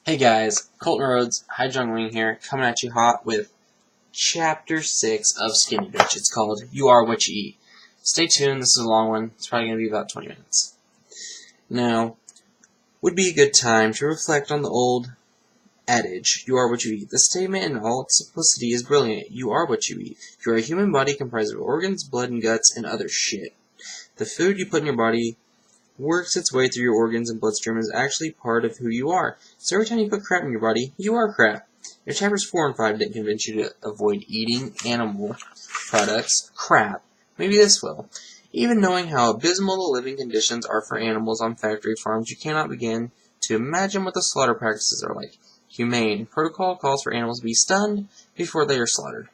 Hey guys, Colton Rhodes, High Jung Wing here, coming at you hot with Chapter 6 of Skinny Bitch. It's called You Are What You Eat. Stay tuned, this is a long one. It's probably going to be about 20 minutes. Now, would be a good time to reflect on the old adage, you are what you eat. The statement in all its simplicity is brilliant. You are what you eat. You are a human body comprised of organs, blood, and guts, and other shit. The food you put in your body works its way through your organs and bloodstream and is actually part of who you are. So every time you put crap in your body, you are crap. If chapters 4 and 5 didn't convince you to avoid eating animal products, crap, maybe this will. Even knowing how abysmal the living conditions are for animals on factory farms, you cannot begin to imagine what the slaughter practices are like. Humane protocol calls for animals to be stunned before they are slaughtered.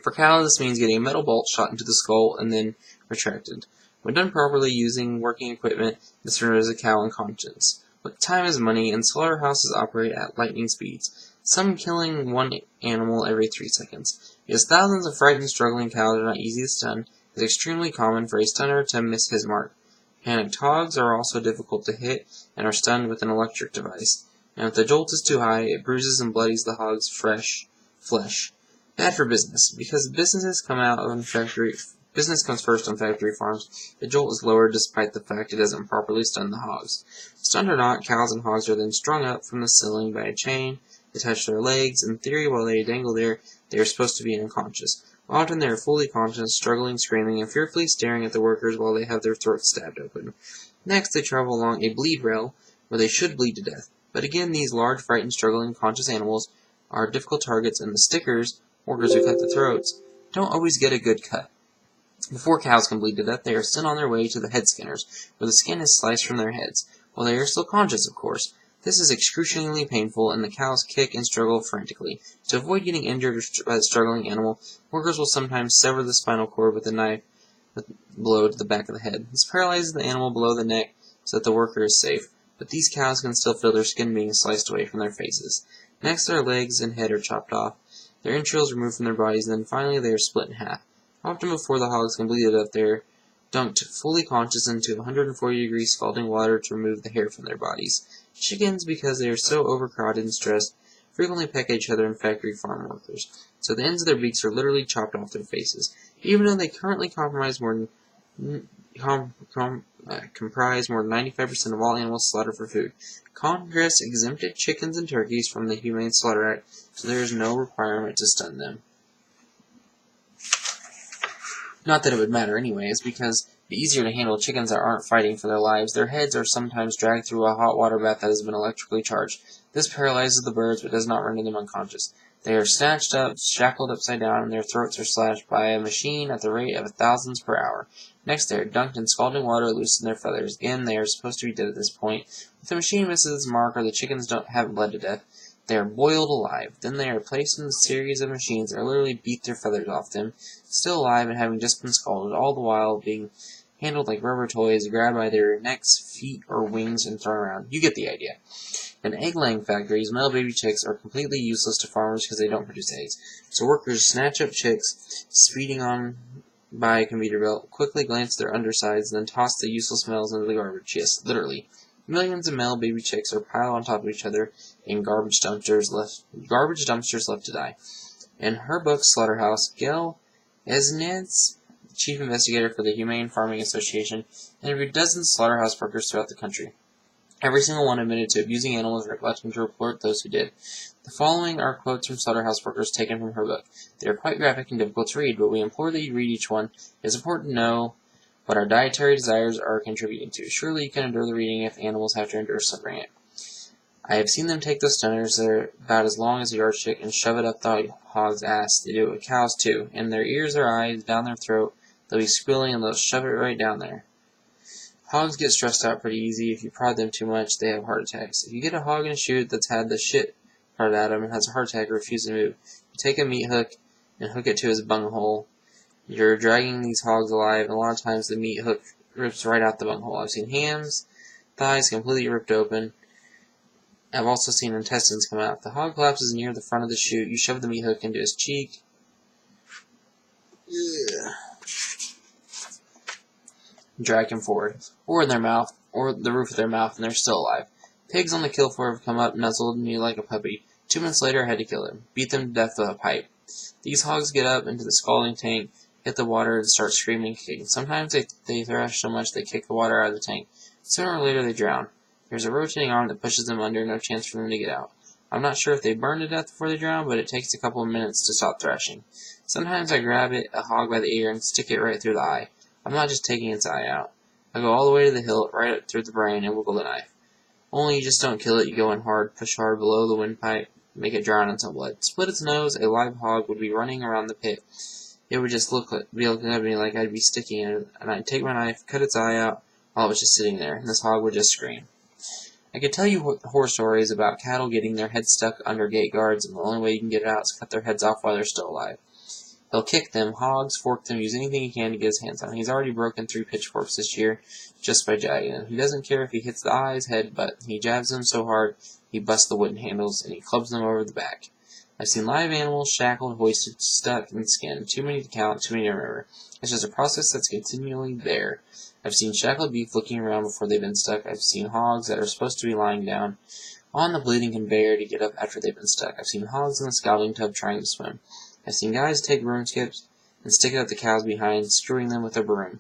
For cows, this means getting a metal bolt shot into the skull and then retracted. When done properly using working equipment, this renders a cow unconscious. But time is money, and slaughterhouses operate at lightning speeds, some killing one animal every 3 seconds. Because thousands of frightened, struggling cows are not easy to stun, it is extremely common for a stunner to miss his mark. Panicked hogs are also difficult to hit and are stunned with an electric device. And if the jolt is too high, it bruises and bloodies the hog's fresh flesh. Bad for business, because business comes first on factory farms. The jolt is lowered despite the fact it doesn't properly stun the hogs. Stunned or not, cows and hogs are then strung up from the ceiling by a chain attached to their legs. In theory, while they dangle there, they are supposed to be unconscious. Often they are fully conscious, struggling, screaming, and fearfully staring at the workers while they have their throats stabbed open. Next, they travel along a bleed rail, where they should bleed to death. But again, these large, frightened, struggling, conscious animals are difficult targets, and the stickers, workers who cut the throats, don't always get a good cut. Before cows can bleed to death, they are sent on their way to the head skinners, where the skin is sliced from their heads, while they are still conscious, of course. This is excruciatingly painful, and the cows kick and struggle frantically. To avoid getting injured by the struggling animal, workers will sometimes sever the spinal cord with a knife blow to the back of the head. This paralyzes the animal below the neck so that the worker is safe, but these cows can still feel their skin being sliced away from their faces. Next, their legs and head are chopped off, their entrails removed from their bodies, and then finally they are split in half. Often before the hogs can bleed to death, they are dunked fully conscious into 140-degree scalding water to remove the hair from their bodies. Chickens, because they are so overcrowded and stressed, frequently peck at each other in factory farm workers, so the ends of their beaks are literally chopped off their faces. Even though they currently comprise more than 95% of all animals slaughtered for food, Congress exempted chickens and turkeys from the Humane Slaughter Act, so there is no requirement to stun them. Not that it would matter anyways, because it'd be easier to handle chickens that aren't fighting for their lives. Their heads are sometimes dragged through a hot water bath that has been electrically charged. This paralyzes the birds, but does not render them unconscious. They are snatched up, shackled upside down, and their throats are slashed by a machine at the rate of thousands per hour. Next, they are dunked in scalding water to loosen their feathers. Again, they are supposed to be dead at this point. If the machine misses its mark or the chickens haven't bled to death, they are boiled alive. Then they are placed in a series of machines that literally beat their feathers off them, still alive and having just been scalded, all the while being handled like rubber toys, grabbed by their necks, feet, or wings, and thrown around. You get the idea. In egg-laying factories, male baby chicks are completely useless to farmers because they don't produce eggs. So workers snatch up chicks, speeding on by a conveyor belt, quickly glance at their undersides, and then toss the useless males into the garbage. Yes, literally. Millions of male baby chicks are piled on top of each other in garbage dumpsters left to die. In her book, Slaughterhouse, Gail Esnitz, chief investigator for the Humane Farming Association, interviewed dozens of slaughterhouse workers throughout the country. Every single one admitted to abusing animals and neglecting to report those who did. The following are quotes from slaughterhouse workers taken from her book. They are quite graphic and difficult to read, but we implore that you read each one. It is important to know what our dietary desires are contributing to. Surely you can endure the reading if animals have to endure suffering it. I have seen them take those stunners that are about as long as a yardstick and shove it up the hog's ass. They do it with cows too. In their ears, their eyes, down their throat. They'll be squealing and they'll shove it right down there. Hogs get stressed out pretty easy. If you prod them too much, they have heart attacks. If you get a hog in a chute that's had the shit prodded at him and has a heart attack or refuses to move, you take a meat hook and hook it to his bunghole. You're dragging these hogs alive, and a lot of times the meat hook rips right out the bunghole. I've seen hams, thighs completely ripped open. I've also seen intestines come out. If the hog collapses near the front of the chute, you shove the meat hook into his cheek. Drag him forward, or in their mouth, or the roof of their mouth, and they're still alive. Pigs on the kill floor have come up, nuzzled me like a puppy. 2 minutes later, I had to kill them. Beat them to death with a pipe. These hogs get up into the scalding tank, hit the water, and start screaming and kicking. Sometimes they thrash so much they kick the water out of the tank. Sooner or later, they drown. There's a rotating arm that pushes them under, no chance for them to get out. I'm not sure if they burn to death before they drown, but it takes a couple of minutes to stop thrashing. Sometimes I grab a hog by the ear, and stick it right through the eye. I'm not just taking its eye out. I go all the way to the hilt, right up through the brain, and wiggle the knife. Only you just don't kill it, you go in hard, push hard below the windpipe, make it drown until blood. Split its nose, a live hog would be running around the looking at me like I'd be sticking it, and I'd take my knife, cut its eye out, while it was just sitting there, and this hog would just scream. I could tell you horror stories about cattle getting their heads stuck under gate guards, and the only way you can get it out is cut their heads off while they're still alive. He'll kick them, hogs, fork them, use anything he can to get his hands on. He's already broken 3 pitchforks this year just by jabbing them. He doesn't care if he hits the eyes, head, but he jabs them so hard he busts the wooden handles, and he clubs them over the back. I've seen live animals shackled, hoisted, stuck in skin. Too many to count, too many to remember. It's just a process that's continually there. I've seen shackled beef looking around before they've been stuck. I've seen hogs that are supposed to be lying down on the bleeding conveyor to get up after they've been stuck. I've seen hogs in the scalding tub trying to swim. I've seen guys take broom skips and stick it up the cows behind, screwing them with a broom.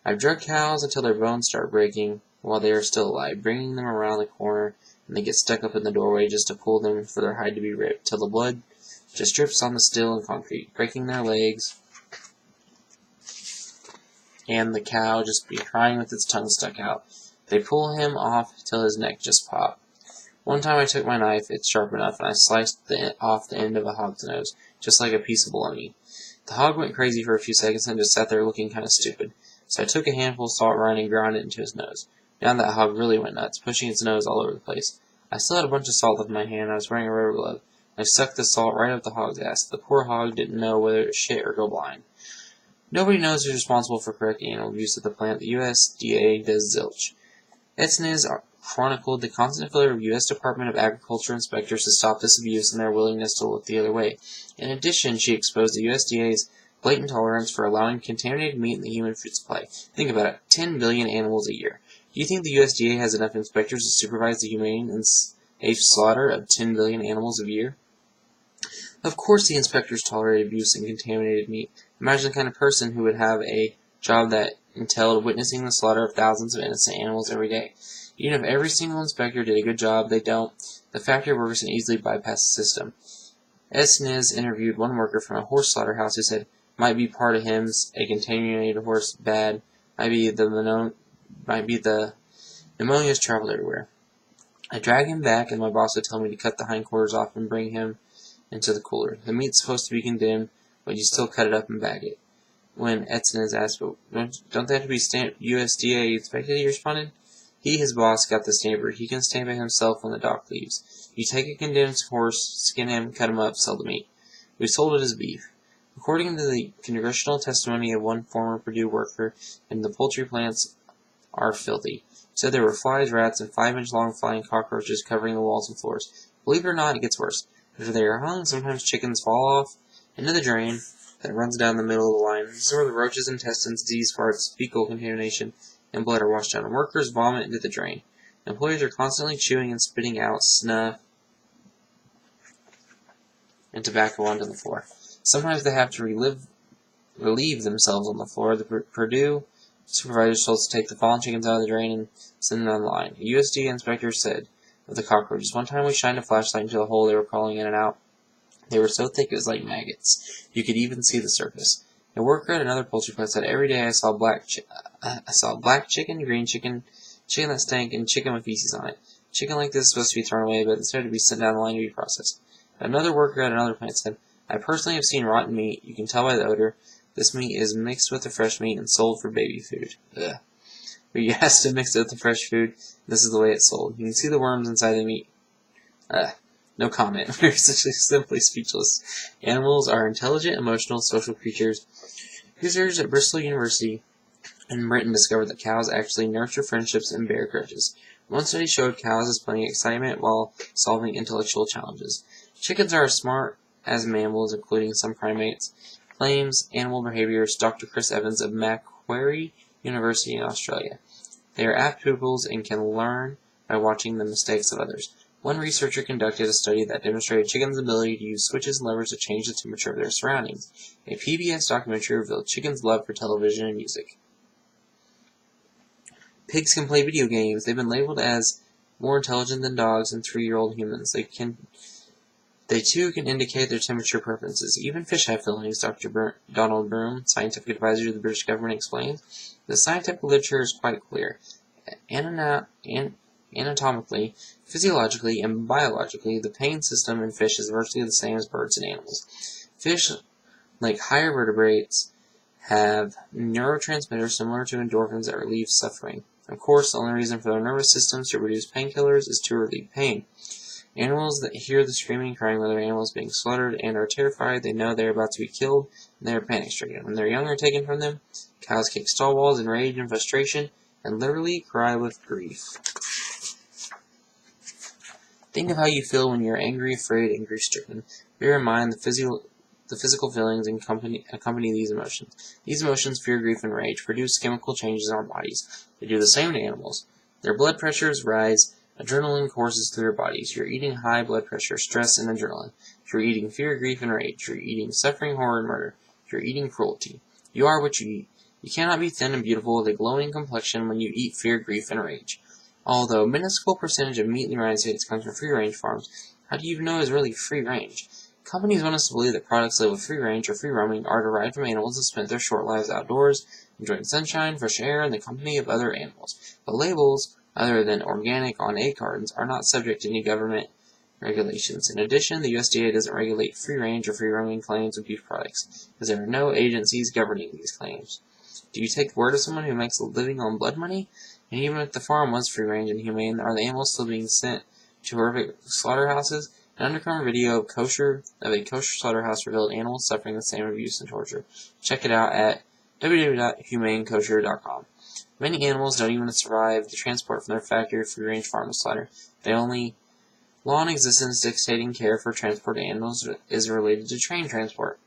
I've drugged cows until their bones start breaking while they are still alive, bringing them around the corner, and they get stuck up in the doorway just to pull them for their hide to be ripped, till the blood just drips on the steel and concrete, breaking their legs, and the cow just be crying with its tongue stuck out. They pull him off till his neck just popped. One time I took my knife, it's sharp enough, and I sliced off the end of a hog's nose, just like a piece of bologna. The hog went crazy for a few seconds and just sat there looking kind of stupid. So I took a handful of salt rind and ground it into his nose. Now that hog really went nuts, pushing its nose all over the place. I still had a bunch of salt left in my hand, and I was wearing a rubber glove. I sucked the salt right up the hog's ass. The poor hog didn't know whether to shit or go blind. Nobody knows who's responsible for correcting animal abuse at the plant. The USDA does zilch. Etzniz chronicled the constant failure of U.S. Department of Agriculture inspectors to stop this abuse and their willingness to look the other way. In addition, she exposed the USDA's blatant tolerance for allowing contaminated meat in the human food supply. Think about it, 10 billion animals a year. Do you think the USDA has enough inspectors to supervise the humane and safe slaughter of 10 billion animals a year? Of course the inspectors tolerate abuse and contaminated meat. Imagine the kind of person who would have a job that entailed witnessing the slaughter of thousands of innocent animals every day. Even if every single inspector did a good job, they don't. The factory workers can easily bypass the system. Etzniz interviewed one worker from a horse slaughterhouse who said, "Might be part of him's a contaminated horse bad. Might be the pneumonia's traveled everywhere. I drag him back, and my boss would tell me to cut the hindquarters off and bring him into the cooler. The meat's supposed to be condemned, but you still cut it up and bag it." When Etzniz asked, "But don't they have to be stamped USDA inspected?" he responded, his boss, got the stamper. He can stamp it himself when the dock leaves. You take a condemned horse, skin him, cut him up, sell the meat. We sold it as beef. According to the congressional testimony of one former Purdue worker, and the poultry plants are filthy. Said there were flies, rats, and 5-inch-long flying cockroaches covering the walls and floors. Believe it or not, it gets worse. After they are hung, sometimes chickens fall off into the drain that runs down the middle of the line. This is where the roaches' intestines, disease farts, fecal contamination, and blood are washed down, and workers vomit into the drain. Employees are constantly chewing and spitting out snuff and tobacco onto the floor. Sometimes they have to relieve themselves on the floor. The Purdue supervisor told us to take the fallen chickens out of the drain and send them down the line. A USDA inspector said of the cockroaches, "One time we shined a flashlight into the hole they were crawling in and out. They were so thick it was like maggots. You could even see the surface." A worker at another poultry plant said, "Every day I saw black chicken, green chicken, chicken that stank, and chicken with feces on it. Chicken like this is supposed to be thrown away, but instead to be sent down the line to be processed." Another worker at another plant said, "I personally have seen rotten meat. You can tell by the odor. This meat is mixed with the fresh meat and sold for baby food." Ugh. But you have to mix it with the fresh food. This is the way it's sold. You can see the worms inside the meat. No comment. We're simply speechless. Animals are intelligent, emotional, social creatures. Researchers at Bristol University in Britain discovered that cows actually nurture friendships and bear grudges. One study showed cows displaying excitement while solving intellectual challenges. Chickens are as smart as mammals, including some primates, claims animal behaviorist Dr. Chris Evans of Macquarie University in Australia. They are apt pupils and can learn by watching the mistakes of others. One researcher conducted a study that demonstrated chickens' ability to use switches and levers to change the temperature of their surroundings. A PBS documentary revealed chickens' love for television and music. Pigs can play video games. They've been labeled as more intelligent than dogs and 3-year-old humans. They too can indicate their temperature preferences. Even fish have feelings, Dr. Donald Broom, scientific advisor to the British government, explains. The scientific literature is quite clear. Anatomically, physiologically, and biologically, the pain system in fish is virtually the same as birds and animals. Fish, like higher vertebrates, have neurotransmitters similar to endorphins that relieve suffering. Of course, the only reason for their nervous systems to produce painkillers is to relieve pain. Animals that hear the screaming and crying of other animals being slaughtered and are terrified, they know they are about to be killed, and they are panic-stricken. When their young are taken from them, cows kick stall walls in rage and frustration, and literally cry with grief. Think of how you feel when you are angry, afraid, and grief-stricken. Bear in mind the physical feelings accompany these emotions. These emotions, fear, grief, and rage, produce chemical changes in our bodies. They do the same to animals. Their blood pressures rise, adrenaline courses through their bodies. You're eating high blood pressure, stress, and adrenaline. You're eating fear, grief, and rage. You're eating suffering, horror, and murder. You're eating cruelty. You are what you eat. You cannot be thin and beautiful with a glowing complexion when you eat fear, grief, and rage. Although a minuscule percentage of meat in the United States comes from free-range farms, how do you even know it's really free-range? Companies want us to believe that products labeled free-range or free-roaming are derived from animals that spent their short lives outdoors, enjoying sunshine, fresh air, and the company of other animals. But labels, other than organic on egg cartons, are not subject to any government regulations. In addition, the USDA doesn't regulate free-range or free-roaming claims of beef products, because there are no agencies governing these claims. Do you take the word of someone who makes a living on blood money? And even if the farm was free-range and humane, are the animals still being sent to horrific slaughterhouses? An undercover video of a kosher slaughterhouse revealed animals suffering the same abuse and torture. Check it out at www.humanekosher.com. Many animals don't even survive the transport from their factory or free-range farm to slaughter. The only law in existence dictating care for transported animals is related to train transport,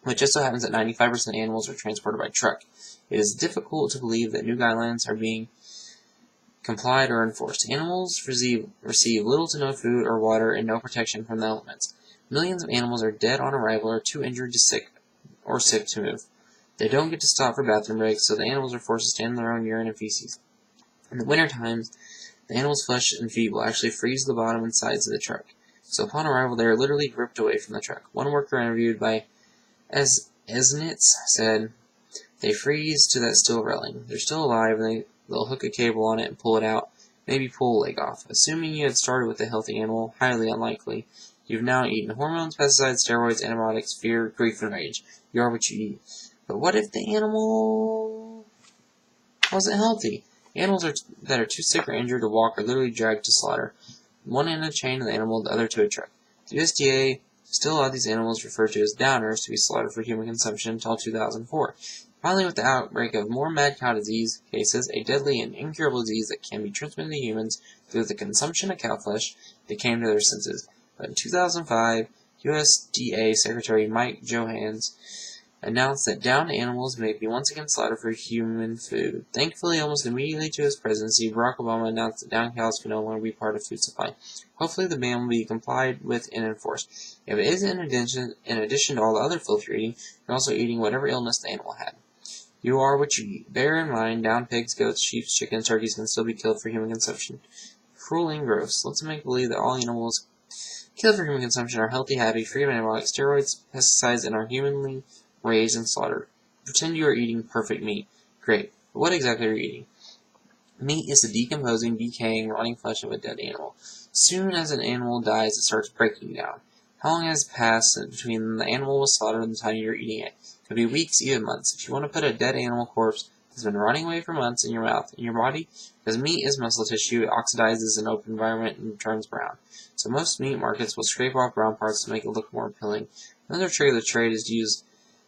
which just so happens that 95% of animals are transported by truck. It is difficult to believe that new guidelines are being complied or enforced. Animals receive little to no food or water and no protection from the elements. Millions of animals are dead on arrival or too injured to sick to move. They don't get to stop for bathroom breaks, so the animals are forced to stand in their own urine and feces. In the winter times, the animals' flesh and feet will actually freeze the bottom and sides of the truck. So upon arrival, they are literally ripped away from the truck. One worker interviewed by Esnitz said, "They freeze to that steel railing. They're still alive, and they'll hook a cable on it and pull it out, maybe pull a leg off. Assuming you had started with a healthy animal, highly unlikely. You've now eaten hormones, pesticides, steroids, antibiotics, fear, grief, and rage. You are what you eat. But what if the animal wasn't healthy? Animals that are too sick or injured to walk are literally dragged to slaughter. One end of a chain of the animal, the other to a truck. The USDA still allowed these animals referred to as downers to be slaughtered for human consumption until 2004. Finally, with the outbreak of more mad cow disease cases, a deadly and incurable disease that can be transmitted to humans through the consumption of cow flesh, they came to their senses. But in 2005, USDA Secretary Mike Johanns announced that downed animals may be once again slaughtered for human food. Thankfully, almost immediately to his presidency, Barack Obama announced that downed cows can no longer be part of food supply. Hopefully, the ban will be complied with and enforced. If it is in addition to all the other filth you're eating, you're also eating whatever illness the animal had. You are what you eat. Bear in mind, downed pigs, goats, sheep, chickens, turkeys can still be killed for human consumption. Cruel and gross. Let's make believe that all animals killed for human consumption are healthy, happy, free of antibiotics, steroids, pesticides, and are humanly raised and slaughtered. Pretend you are eating perfect meat. Great. But what exactly are you eating? Meat is the decomposing, decaying, rotting flesh of a dead animal. Soon as an animal dies, it starts breaking down. How long has passed between the animal was slaughtered and the time you're eating it? It could be weeks, even months. If you want to put a dead animal corpse that's been rotting away for months in your mouth, in your body, because meat is muscle tissue, it oxidizes in open environment and turns brown. So most meat markets will scrape off brown parts to make it look more appealing. Another trick of the trade is to use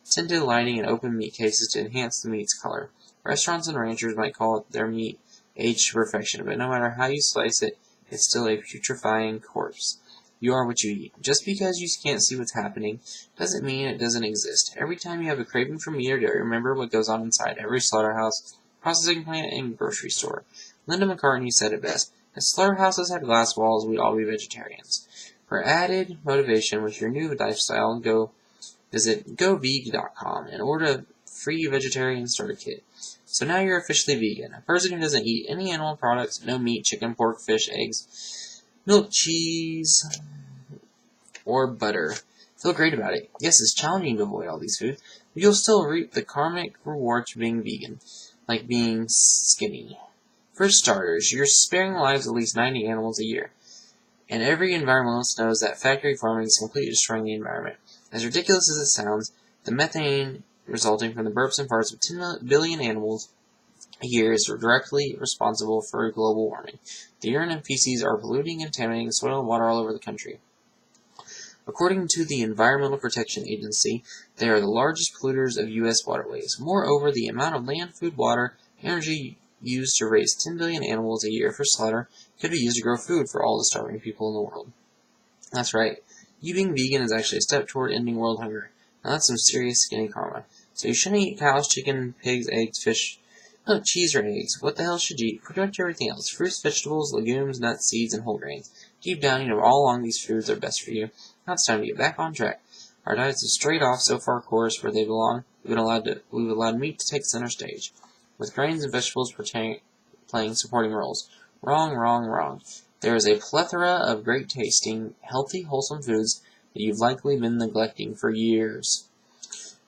tinted lighting in open meat cases to enhance the meat's color. Restaurants and ranchers might call their meat aged to perfection, but no matter how you slice it, it's still a putrefying corpse. You are what you eat. Just because you can't see what's happening doesn't mean it doesn't exist. Every time you have a craving for meat or dairy, remember what goes on inside every slaughterhouse, processing plant, and grocery store. Linda McCartney said it best. If slaughterhouses had glass walls, we'd all be vegetarians. For added motivation with your new lifestyle, visit goveg.com and order a free vegetarian starter kit. So now you're officially vegan, a person who doesn't eat any animal products, no meat, chicken, pork, fish, eggs, milk, cheese, or butter. Feel great about it. Yes, it's challenging to avoid all these foods, but you'll still reap the karmic rewards for being vegan, like being skinny. For starters, you're sparing the lives of at least 90 animals a year. And every environmentalist knows that factory farming is completely destroying the environment. As ridiculous as it sounds, the methane resulting from the burps and farts of 10 billion animals a year is directly responsible for global warming. The urine and feces are polluting and contaminating soil and water all over the country. According to the Environmental Protection Agency, they are the largest polluters of U.S. waterways. Moreover, the amount of land, food, water, energy used to raise 10 billion animals a year for slaughter could be used to grow food for all the starving people in the world. That's right. You being vegan is actually a step toward ending world hunger. Now that's some serious skinny karma. So you shouldn't eat cows, chicken, pigs, eggs, fish, milk, cheese, or eggs. What the hell should you eat? Pretty much everything else. Fruits, vegetables, legumes, nuts, seeds, and whole grains. Deep down, you know all along these foods are best for you. Now it's time to get back on track. Our diets have strayed off so far course where they belong. We've allowed meat to take center stage, with grains and vegetables playing supporting roles. Wrong, wrong, wrong. There is a plethora of great tasting, healthy, wholesome foods that you've likely been neglecting for years.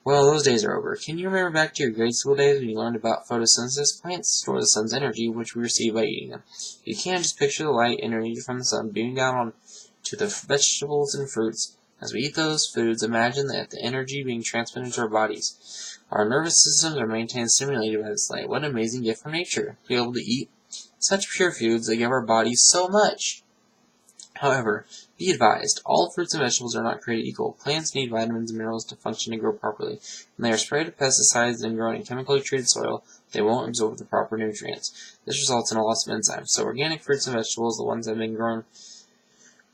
Well, those days are over. Can you remember back to your grade school days when you learned about photosynthesis? Plants store the sun's energy, which we receive by eating them. You can't just picture the light and energy from the sun beaming down onto the vegetables and fruits. As we eat those foods, imagine that the energy being transmitted to our bodies. Our nervous systems are maintained and stimulated by this light. What an amazing gift from nature, to be able to eat such pure foods that give our bodies so much. However, be advised, all fruits and vegetables are not created equal. Plants need vitamins and minerals to function and grow properly. When they are sprayed with pesticides and grown in chemically treated soil, they won't absorb the proper nutrients. This results in a loss of enzymes. So organic fruits and vegetables, the ones that have been grown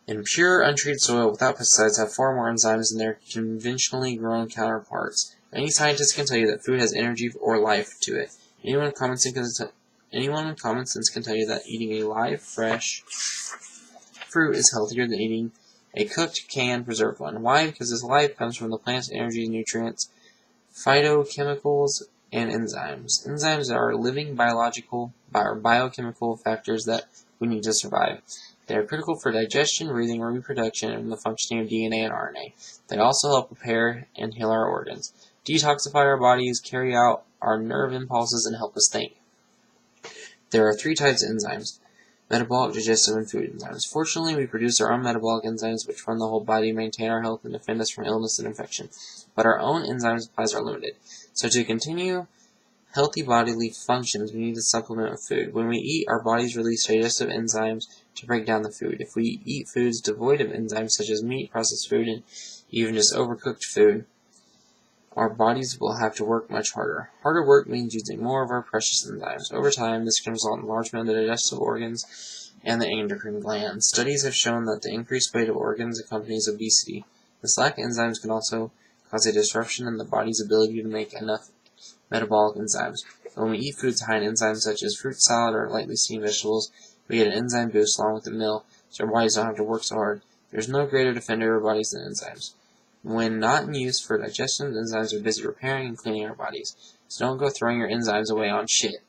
in pure, untreated soil without pesticides, have far more enzymes than their conventionally grown counterparts. Any scientist can tell you that food has energy or life to it. Anyone with common sense can tell you that eating a live, fresh fruit is healthier than eating a cooked, canned, preserved one. Why? Because this life comes from the plant's energy, nutrients, phytochemicals, and enzymes. Enzymes are living biochemical factors that we need to survive. They are critical for digestion, breathing, reproduction, and the functioning of DNA and RNA. They also help repair and heal our organs, detoxify our bodies, carry out our nerve impulses, and help us think. There are 3 types of enzymes: metabolic, digestive, and food enzymes. Fortunately, we produce our own metabolic enzymes, which run the whole body, maintain our health, and defend us from illness and infection. But our own enzyme supplies are limited. So to continue healthy bodily functions, we need to supplement with food. When we eat, our bodies release digestive enzymes to break down the food. If we eat foods devoid of enzymes, such as meat, processed food, and even just overcooked food, our bodies will have to work much harder. Harder work means using more of our precious enzymes. Over time, this can result in enlargement of the digestive organs and the endocrine glands. Studies have shown that the increased weight of organs accompanies obesity. This lack of enzymes can also cause a disruption in the body's ability to make enough metabolic enzymes. When we eat foods high in enzymes such as fruit salad or lightly steamed vegetables, we get an enzyme boost along with the meal, so our bodies don't have to work so hard. There's no greater defender of our bodies than enzymes. When not in use for digestion, enzymes are busy repairing and cleaning our bodies. So don't go throwing your enzymes away on shit.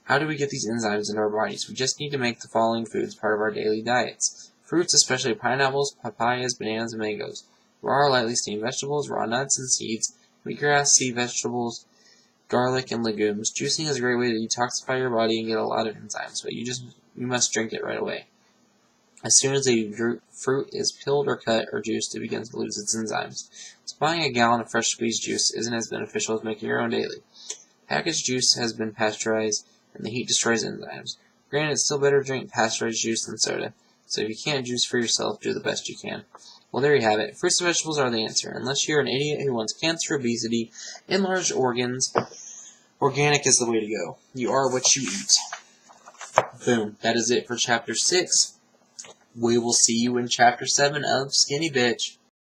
How do we get these enzymes into our bodies? We just need to make the following foods part of our daily diets. Fruits, especially pineapples, papayas, bananas, and mangoes. Raw or lightly steamed vegetables, raw nuts and seeds, wheatgrass, seed vegetables, garlic, and legumes. Juicing is a great way to detoxify your body and get a lot of enzymes, but you must drink it right away. As soon as a fruit is peeled or cut or juiced, it begins to lose its enzymes. So buying a gallon of fresh squeezed juice isn't as beneficial as making your own daily. Packaged juice has been pasteurized, and the heat destroys enzymes. Granted, it's still better to drink pasteurized juice than soda, so if you can't juice for yourself, do the best you can. Well, there you have it. Fruits and vegetables are the answer. Unless you're an idiot who wants cancer, obesity, enlarged organs, organic is the way to go. You are what you eat. Boom. That is it for Chapter 6. We will see you in Chapter 7 of Skinny Bitch.